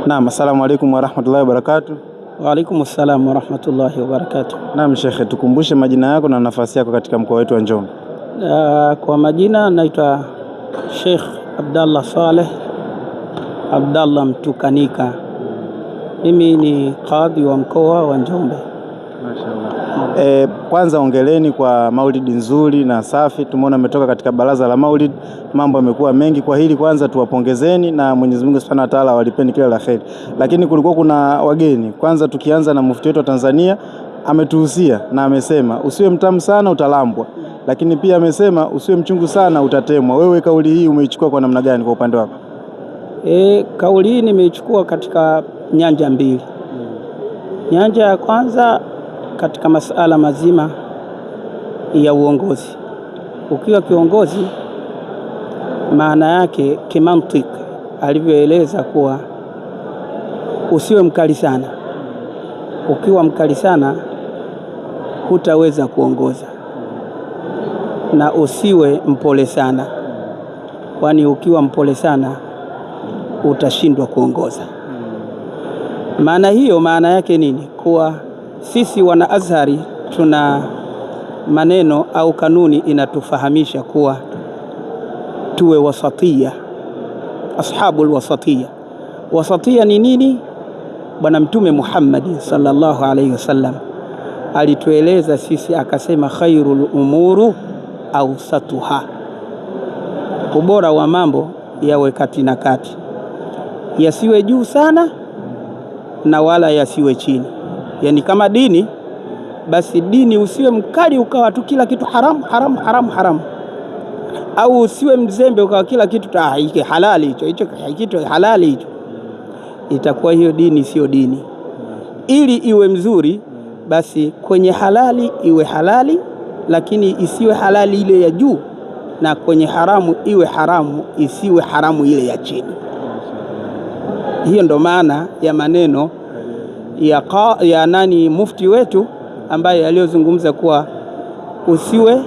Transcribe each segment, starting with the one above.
Naam, assalamu alaykum wa rahmatullahi wa barakatuh. Wa alaykum assalam wa rahmatullahi wa barakatuh. Naam Sheikh, tukumbushe majina yako na nafasi yako katika mkoa wetu wa Njombe. Kwa majina naitwa Sheikh Abdallah Saleh Abdallah Mtukanika. Mimi ni kadhi wa mkoa wa Njombe. Mashaallah. Kwanza ongeleni kwa maulidi nzuri na safi. Tumeona umetoka katika baraza la maulid, mambo yamekuwa mengi. Kwa hili kwanza tuwapongezeni na Mwenyezi Mungu Subhanahu wa Ta'ala awalipeni kila la kheri. Lakini kulikuwa kuna wageni. Kwanza tukianza na mufti wetu wa Tanzania, ametuhusia na amesema usiwe mtamu sana utalambwa. Lakini pia amesema usiwe mchungu sana utatemwa. Wewe kauli hii umeichukua kwa namna gani kwa upande wako? Kauli hii nimeichukua katika nyanja mbili. Nyanja ya kwanza katika masuala mazima ya uongozi. Ukiwa kiongozi, maana yake kimantiki alivyoeleza kuwa usiwe mkali sana. Ukiwa mkali sana hutaweza kuongoza, na usiwe mpole sana, kwani ukiwa mpole sana utashindwa kuongoza. Maana hiyo maana yake nini? Kuwa sisi wana Azhari tuna maneno au kanuni inatufahamisha kuwa tuwe wasatia, ashabul wasatia. Wasatia ni nini? Bwana Mtume Muhammad sallallahu alaihi wasallam alitueleza sisi, akasema khairul umuru awsatuha, ubora wa mambo yawe kati na kati, yasiwe juu sana na wala yasiwe chini. Yani kama dini, basi dini usiwe mkali ukawa tu kila kitu haram haram haram haram, au usiwe mzembe ukawa kila kitu hiki halali, hicho kitu halali hicho. Itakuwa hiyo dini sio dini. Ili iwe mzuri, basi kwenye halali iwe halali, lakini isiwe halali ile ya juu, na kwenye haramu iwe haramu, isiwe haramu ile ya chini. Hiyo ndo maana ya maneno ya nani mufti wetu ambaye aliyozungumza kuwa usiwe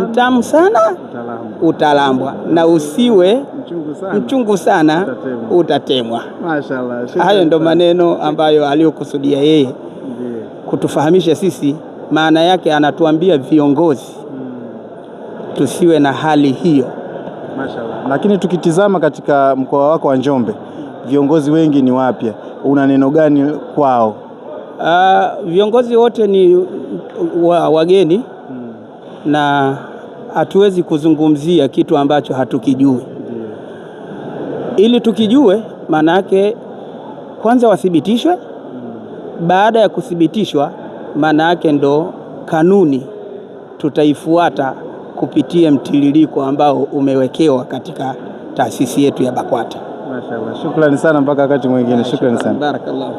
mtamu sana utalambwa, na usiwe mchungu sana utatemwa. Mashaallah. Hayo ndo maneno ambayo aliyokusudia yeye kutufahamisha sisi. Maana yake anatuambia viongozi tusiwe na hali hiyo. Mashaallah. Lakini tukitizama katika mkoa wako wa Njombe, viongozi wengi ni wapya. Una neno gani kwao? Viongozi wote ni wageni na hatuwezi kuzungumzia kitu ambacho hatukijui. Ili tukijue, maana yake kwanza wathibitishwe. Baada ya kuthibitishwa, maana yake ndo kanuni tutaifuata kupitia mtiririko ambao umewekewa katika taasisi yetu ya BAKWATA. Mashaallah. Shukrani sana, mpaka wakati mwingine. Shukrani sana. Barakallahu.